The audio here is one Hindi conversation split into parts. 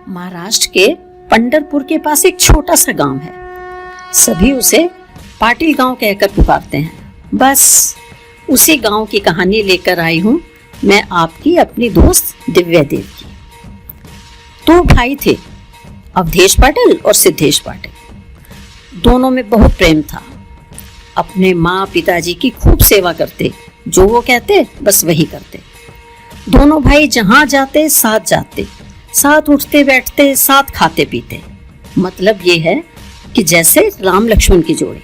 महाराष्ट्र के पंढरपुर के पास एक छोटा सा गांव है। सभी उसे पाटिल गांव कहकर पुकारते हैं। बस उसी गांव की कहानी लेकर आई हूं मैं आपकी अपनी दोस्त दिव्या देव की। दो भाई थे, अवधेश पाटिल और सिद्धेश पाटिल। दोनों में बहुत प्रेम था। अपने माँ पिताजी की खूब सेवा करते, जो वो कहते बस वही करते। दोनों भाई जहां जाते, साथ उठते बैठते, साथ खाते पीते। मतलब ये है कि जैसे राम लक्ष्मण की जोड़ी।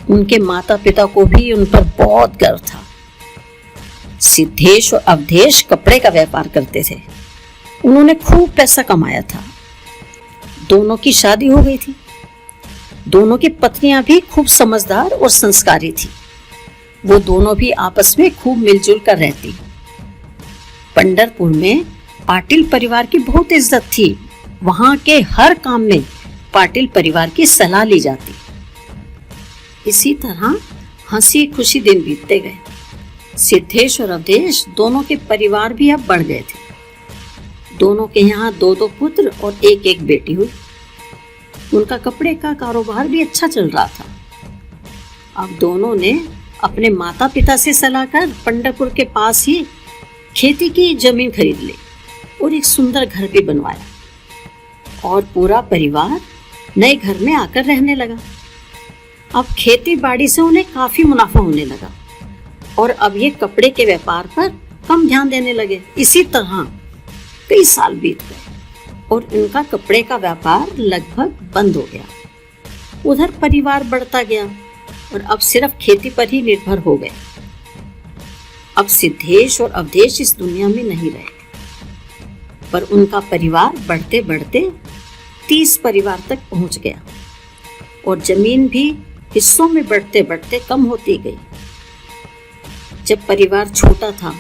उनके माता पिता को भी उन पर बहुत गर्व था। सिद्धेश और अवधेश कपड़े का व्यापार करते थे। उन्होंने खूब पैसा कमाया था। दोनों की शादी हो गई थी। दोनों की पत्नियां भी खूब समझदार और संस्कारी थी। वो दोनों भी आपस में खूब मिलजुल कर रहती। पंढरपुर में पाटिल परिवार की बहुत इज्जत थी। वहां के हर काम में पाटिल परिवार की सलाह ली जाती। इसी तरह हंसी खुशी दिन बीतते गए। सिद्धेश और अवधेश दोनों के परिवार भी अब बढ़ गए थे। दोनों के यहाँ दो पुत्र और एक बेटी हुई। उनका कपड़े का कारोबार भी अच्छा चल रहा था। अब दोनों ने अपने माता पिता से सलाह कर पंढरपुर के पास ही खेती की जमीन खरीद ली और एक सुंदर घर भी बनवाया और पूरा परिवार नए घर में आकर रहने लगा। अब खेती बाड़ी से उन्हें काफी मुनाफा होने लगा और अब ये कपड़े के व्यापार पर कम ध्यान देने लगे। इसी तरह कई साल बीत गए और इनका कपड़े का व्यापार लगभग बंद हो गया। उधर परिवार बढ़ता गया और अब सिर्फ खेती पर ही निर्भर हो गए। अब सिद्धेश और अवधेश इस दुनिया में नहीं रहे, पर उनका परिवार बढ़ते बढ़ते 30 परिवार तक पहुंच गया और जमीन भी हिस्सों में बढ़ते बढ़ते कम होती गई। जब परिवार छोटा था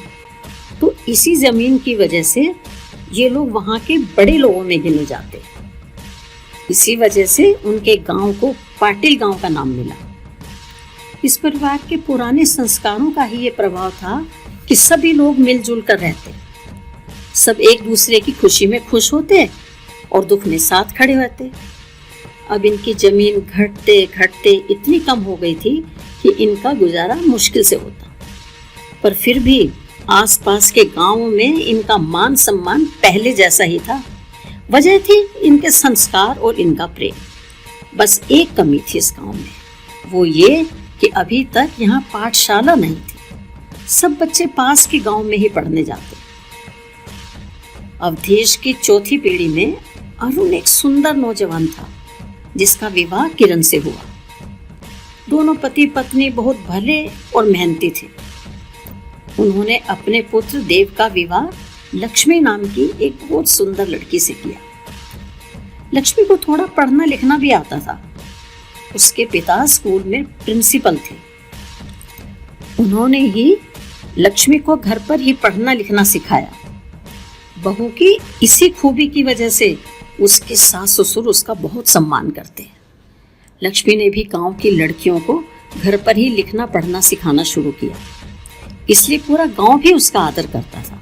तो इसी जमीन की वजह से ये लोग वहां के बड़े लोगों में गिने जाते। इसी वजह से उनके गांव को पाटिल गांव का नाम मिला। इस परिवार के पुराने संस्कारों का ही ये प्रभाव था कि सभी लोग मिलजुल कर रहते। सब एक दूसरे की खुशी में खुश होते और दुख में साथ खड़े होते। अब इनकी जमीन घटते घटते इतनी कम हो गई थी कि इनका गुजारा मुश्किल से होता। पर फिर भी आसपास के गांवों में इनका मान सम्मान पहले जैसा ही था। वजह थी इनके संस्कार और इनका प्रेम। बस एक कमी थी इस गांव में, वो ये कि अभी तक यहाँ पाठशाला नहीं थी। सब बच्चे पास के गांव में ही पढ़ने जाते। अवधेश की चौथी पीढ़ी में अरुण एक सुंदर नौजवान था जिसका विवाह किरण से हुआ। दोनों पति पत्नी बहुत भले और मेहनती थे। उन्होंने अपने पुत्र देव का विवाह लक्ष्मी नाम की एक बहुत सुंदर लड़की से किया। लक्ष्मी को थोड़ा पढ़ना लिखना भी आता था। उसके पिता स्कूल में प्रिंसिपल थे। उन्होंने ही लक्ष्मी को घर पर ही पढ़ना लिखना सिखाया। बहू की इसी खूबी की वजह से उसके सास ससुर उसका बहुत सम्मान करते हैं। लक्ष्मी ने भी गांव की लड़कियों को घर पर ही लिखना पढ़ना सिखाना शुरू किया, इसलिए पूरा गांव भी उसका आदर करता था।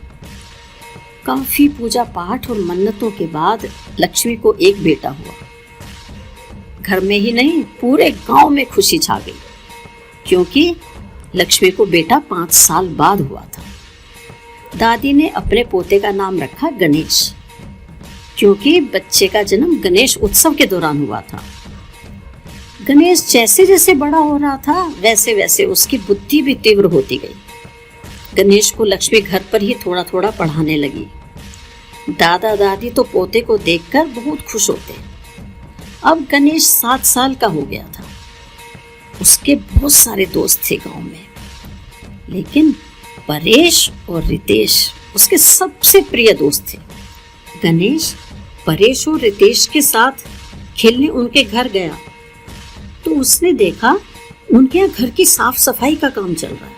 काफी पूजा पाठ और मन्नतों के बाद लक्ष्मी को एक बेटा हुआ। घर में ही नहीं, पूरे गांव में खुशी छा गई, क्योंकि लक्ष्मी को बेटा 5 साल बाद हुआ था। दादी ने अपने पोते का नाम रखा गणेश, क्योंकि बच्चे का जन्म गणेश उत्सव के दौरान हुआ था। गणेश जैसे जैसे बड़ा हो रहा था वैसे वैसे उसकी बुद्धि भी तीव्र होती गई। गणेश को लक्ष्मी घर पर ही थोड़ा थोड़ा पढ़ाने लगी। दादा दादी तो पोते को देखकर बहुत खुश होते। अब गणेश 7 साल का हो गया था। उसके बहुत सारे दोस्त थे गांव में, लेकिन परेश और रितेश उसके सबसे प्रिय दोस्त थे। गणेश परेश और रितेश के साथ खेलने उनके घर गया तो उसने देखा उनके यहाँ घर की साफ सफाई का काम चल रहा है।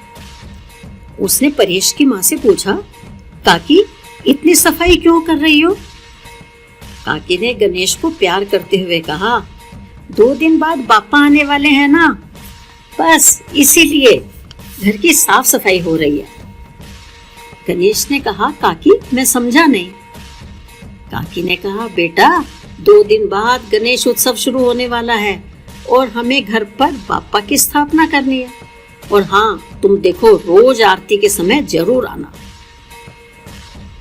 उसने परेश की माँ से पूछा, काकी इतनी सफाई क्यों कर रही हो? काकी ने गणेश को प्यार करते हुए कहा, 2 दिन बाद बापा आने वाले हैं ना, बस इसीलिए घर की साफ सफाई हो रही है। गणेश ने कहा, काकी मैं समझा नहीं। काकी ने कहा, बेटा 2 दिन बाद गणेश उत्सव शुरू होने वाला है और हमें घर पर बाप्पा की स्थापना करनी है। और हाँ, तुम देखो रोज आरती के समय जरूर आना।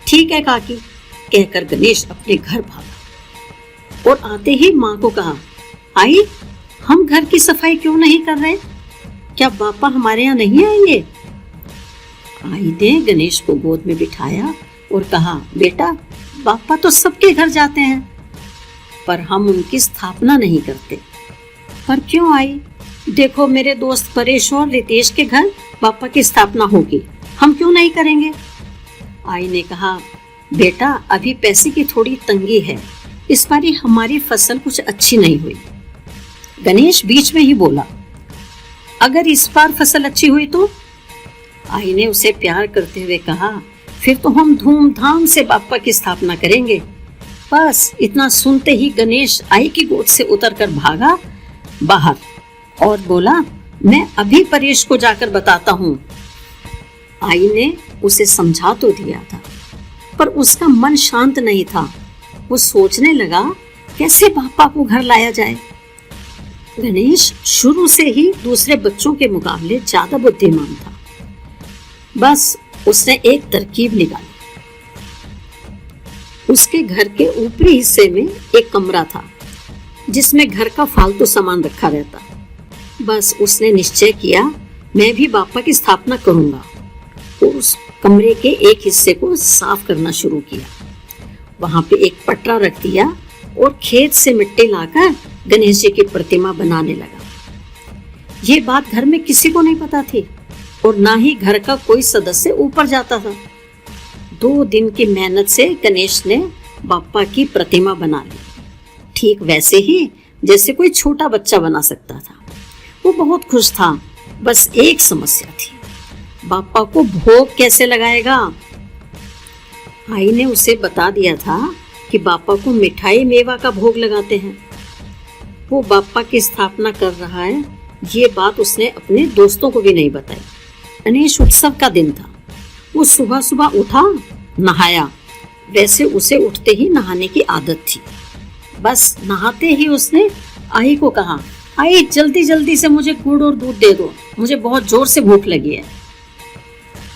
ठीक है काकी, कहकर गणेश अपने घर भागा और आते ही माँ को कहा, आई हम घर की सफाई क्यों नहीं कर रहे? क्या बाप्पा हमारे यहाँ नहीं आएंगे? आई ने गणेश को गोद में बिठाया और कहा, बेटा बाप्पा तो सबके घर जाते हैं पर हम उनकी स्थापना नहीं करते। पर क्यों आई? देखो मेरे दोस्त परेश और रितेश के घर बाप्पा की स्थापना होगी, हम क्यों नहीं करेंगे? आई ने कहा, बेटा अभी पैसे की थोड़ी तंगी है, इस बारी हमारी फसल कुछ अच्छी नहीं हुई। गणेश बीच में ही बोला, अगर इस बार फसल अच्छी हुई तो? आई ने उसे प्यार करते हुए कहा, फिर तो हम धूमधाम से बाप्पा की स्थापना करेंगे। बस इतना सुनते ही गणेश आई की गोद से उतरकर भागा बाहर और बोला, मैं अभी परेश को जाकर बताता हूँ। आई ने उसे समझा तो दिया था पर उसका मन शांत नहीं था। वो सोचने लगा कैसे बाप्पा को घर लाया जाए। गणेश शुरू से ही दूसरे बच्चों के मुकाबले ज्यादा बुद्धिमान था। बस उसने एक तरकीब निकाली। उसके घर के ऊपरी हिस्से में एक कमरा था जिसमें घर का फालतू सामान रखा रहता। बस उसने निश्चय किया, मैं भी बाप्पा की स्थापना करूंगा और उस कमरे के एक हिस्से को साफ करना शुरू किया। वहां पे एक पटरा रख दिया और खेत से मिट्टी लाकर गणेश जी की प्रतिमा बनाने लगा। ये बात घर में किसी को नहीं पता थी और ना ही घर का कोई सदस्य ऊपर जाता था। 2 दिन की मेहनत से गणेश ने बाप्पा की प्रतिमा बना ली, ठीक वैसे ही जैसे कोई छोटा बच्चा बना सकता था। वो बहुत खुश था। बस एक समस्या थी, बाप्पा को भोग कैसे लगाएगा? आई ने उसे बता दिया था कि बाप्पा को मिठाई मेवा का भोग लगाते हैं। वो बाप्पा की स्थापना कर रहा है, ये बात उसने अपने दोस्तों को भी नहीं बताई। गणेश उत्सव का दिन था। वो सुबह सुबह उठा, नहाया। वैसे उसे उठते ही नहाने की आदत थी। बस नहाते ही उसने आई को कहा, आई जल्दी जल्दी से मुझे गुड़ और दूध दे दो, मुझे बहुत जोर से भूख लगी है।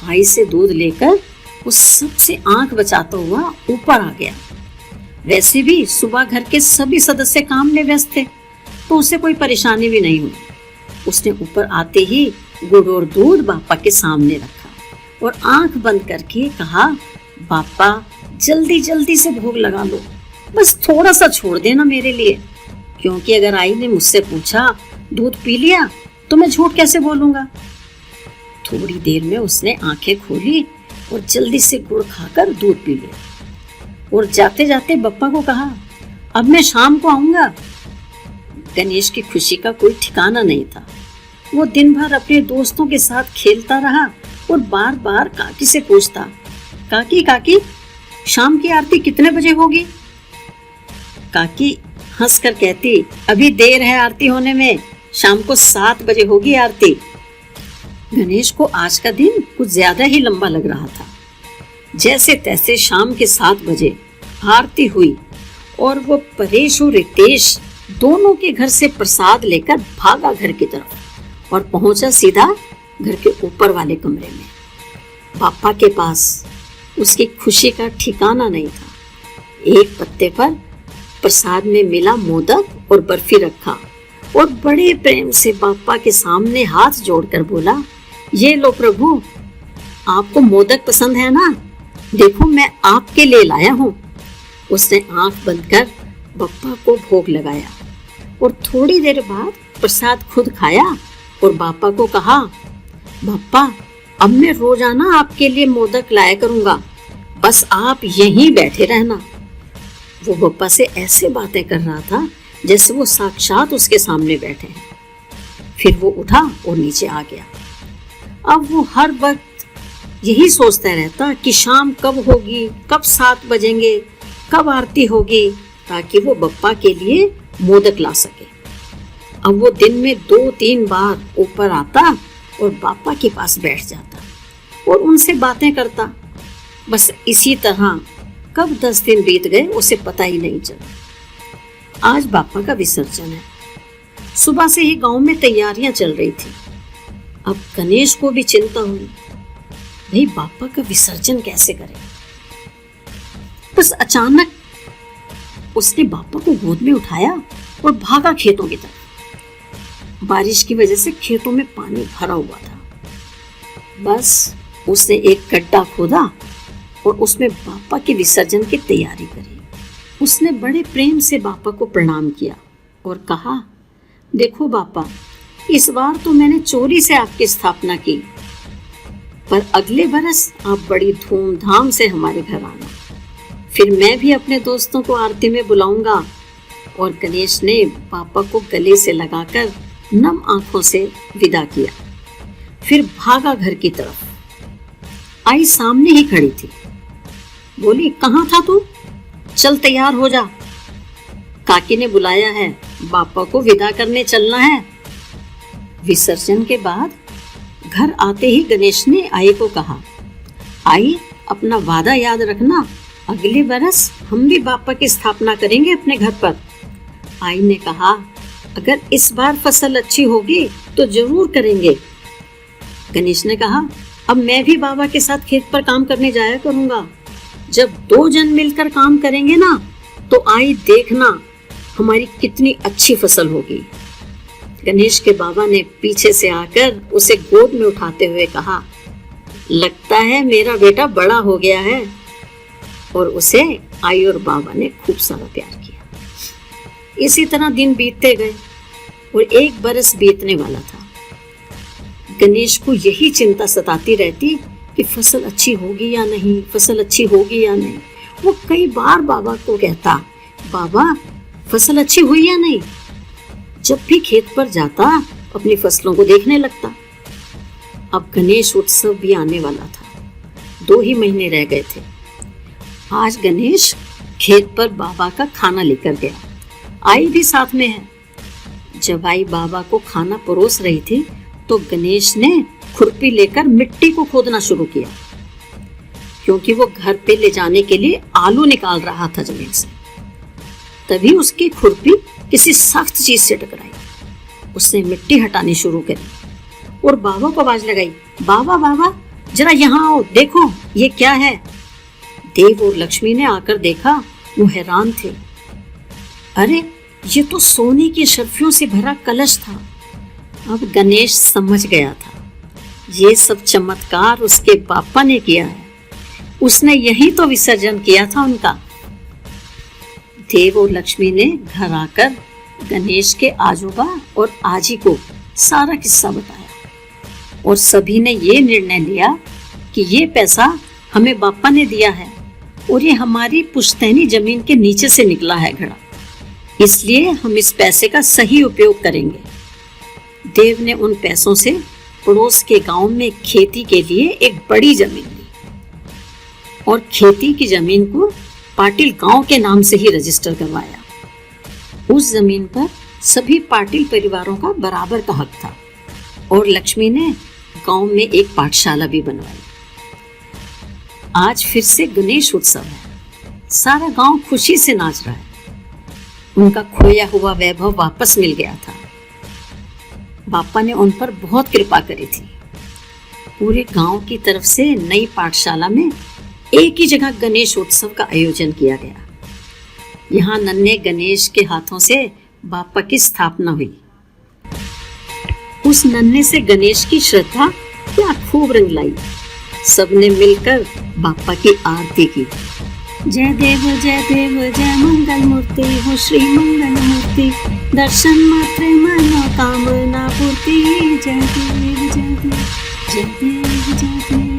आई से दूध लेकर वो सबसे आंख बचाता हुआ ऊपर आ गया। वैसे भी सुबह घर के सभी सदस्य काम में व्यस्त थे तो उसे कोई परेशानी भी नहीं हुई। उसने ऊपर आते ही गुड़ और दूध बाप्पा के सामने रखा और आंख बंद करके कहा, बाप्पा जल्दी जल्दी से भोग लगा लो, बस थोड़ा सा छोड़ देना मेरे लिए। क्योंकि अगर आई ने मुझसे पूछा दूध पी लिया तो मैं झूठ कैसे बोलूंगा। थोड़ी देर में उसने आंखें खोली और जल्दी से गुड़ खाकर दूध पी लिया और जाते जाते बाप्पा को कहा, अब मैं शाम को आऊंगा। गणेश की खुशी का कोई ठिकाना नहीं था। वो दिन भर अपने दोस्तों के साथ खेलता रहा और बार बार काकी से पूछता, काकी काकी शाम की आरती कितने बजे होगी? काकी हंसकर कहती, अभी देर है आरती होने में, शाम को 7 बजे होगी आरती। गणेश को आज का दिन कुछ ज्यादा ही लंबा लग रहा था। जैसे तैसे शाम के 7 बजे आरती हुई और वो परेश और रितेश दोनों के घर से प्रसाद लेकर भागा घर की तरफ और पहुंचा सीधा घर के ऊपर वाले कमरे में। बाप्पा के पास उसकी खुशी का ठिकाना नहीं था। एक पत्ते पर प्रसाद में मिला मोदक और बर्फी रखा और बड़े प्रेम से बाप्पा के सामने हाथ जोड़कर बोला, ये लो प्रभु, आपको मोदक पसंद है ना? देखो मैं आपके लिए लाया हूँ। उसने आंख बंद कर बाप्पा को भोग लगाया और थोड़ी देर बाद प्रसाद खुद खाया और बाप्पा को कहा, बाप्पा अब मैं रोजाना आपके लिए मोदक लाया करूंगा, बस आप यहीं बैठे रहना। वो बाप्पा से ऐसे बातें कर रहा था जैसे वो साक्षात उसके सामने बैठे हैं। फिर वो उठा और नीचे आ गया। अब वो हर वक्त यही सोचता रहता कि शाम कब होगी, कब 7 बजेंगे, कब आरती होगी, ताकि वो बाप्पा के लिए मोदक ला सके। अब वो दिन में 2-3 बार ऊपर आता और बाप्पा के पास बैठ जाता और उनसे बातें करता। बस इसी तरह कब 10 दिन बीत गए उसे पता ही नहीं चला। आज बापा का विसर्जन है। सुबह से ही गांव में तैयारियां चल रही थी। अब गणेश को भी चिंता हुई, भाई बापा का विसर्जन कैसे करें। बस अचानक उसने बापा को गोद में उठाया और भागा खेतों की तरफ। बारिश की वजह से खेतों में पानी भरा हुआ था। बस उसने एक गड्ढा खोदा और उसमें बापा के विसर्जन की तैयारी करी। उसने बड़े प्रेम से बापा को प्रणाम किया और कहा, देखो बापा, इस बार तो मैंने चोरी से आपकी स्थापना की, पर अगले बरस आप बड़ी धूमधाम से हमारे घर आना। फिर मैं भी अपने दोस्तों को आरती में बुलाऊंगा। और गणेश ने पापा को गले से लगाकर नम आंखों से विदा किया। फिर भागा घर की तरफ। आई सामने ही खड़ी थी। बोली, कहाँ था तू? चल तैयार हो जा, काकी ने बुलाया है, पापा को विदा करने चलना है। विसर्जन के बाद घर आते ही गणेश ने आई को कहा, आई अपना वादा याद रखना, अगले बरस हम भी बापा की स्थापना करेंगे अपने घर पर। आई ने कहा, अगर इस बार फसल अच्छी होगी तो जरूर करेंगे। गणेश ने कहा, अब मैं भी बाबा के साथ खेत पर काम करने जाया करूंगा। जब 2 जन मिलकर काम करेंगे ना, तो आई देखना हमारी कितनी अच्छी फसल होगी। गणेश के बाबा ने पीछे से आकर उसे गोद में उठाते हुए कहा, लगता है मेरा बेटा बड़ा हो गया है। और उसे आई और बाबा ने खूब सारा प्यार किया। इसी तरह दिन बीतते गए और 1 बरस बीतने वाला था। गणेश को यही चिंता सताती रहती कि फसल अच्छी होगी या नहीं, फसल अच्छी होगी या नहीं। वो कई बार बाबा को कहता, बाबा फसल अच्छी हुई या नहीं। जब भी खेत पर जाता अपनी फसलों को देखने लगता। अब गणेश उत्सव भी आने वाला था। 2 ही महीने रह गए थे। आज गणेश खेत पर बाबा का खाना लेकर गया। आई भी साथ में है। जब आई बाबा को खाना परोस रही थी तो गणेश ने खुरपी लेकर मिट्टी को खोदना शुरू किया, क्योंकि वो घर पे ले जाने के लिए आलू निकाल रहा था जमीन से। तभी उसकी खुरपी किसी सख्त चीज से टकराई। उसने मिट्टी हटानी शुरू करी और बाबा को आवाज लगाई, बाबा बाबा जरा यहाँ आओ, देखो ये क्या है। देव और लक्ष्मी ने आकर देखा। वो हैरान थे। अरे ये तो सोने की शर्फियों से भरा कलश था। अब गणेश समझ गया था, ये सब चमत्कार उसके पापा ने किया है। उसने यही तो विसर्जन किया था उनका। देव और लक्ष्मी ने घर आकर गणेश के आजोबा और आजी को सारा किस्सा बताया और सभी ने ये निर्णय लिया कि ये पैसा हमें बापा ने दिया है और ये हमारी पुश्तैनी जमीन के नीचे से निकला है घड़ा, इसलिए हम इस पैसे का सही उपयोग करेंगे। देव ने उन पैसों से पड़ोस के गांव में खेती के लिए एक बड़ी जमीन ली और खेती की जमीन को पाटिल गांव के नाम से ही रजिस्टर करवाया। उस जमीन पर सभी पाटिल परिवारों का बराबर का हक था और लक्ष्मी ने गांव में एक पाठशाला भी बनवाई। आज फिर से गणेश उत्सव है। सारा गांव खुशी से नाच रहा है। उनका खोया हुआ वैभव वापस मिल गया था। बापा ने उन पर बहुत कृपा करी थी। पूरे गांव की तरफ से नई पाठशाला में एक ही जगह गणेश उत्सव का आयोजन किया गया। यहाँ नन्हे गणेश के हाथों से बापा की स्थापना हुई। उस नन्हे से गणेश की श्रद्धा क्या खूब रंग लाई। सबने मिलकर बापा की आरती की। जय देव जय मंगल मूर्ति हो श्री मंगल मूर्ति, दर्शन मात्र मनोकामना पूर्ति। जय देव जय देव जय देव जय देव।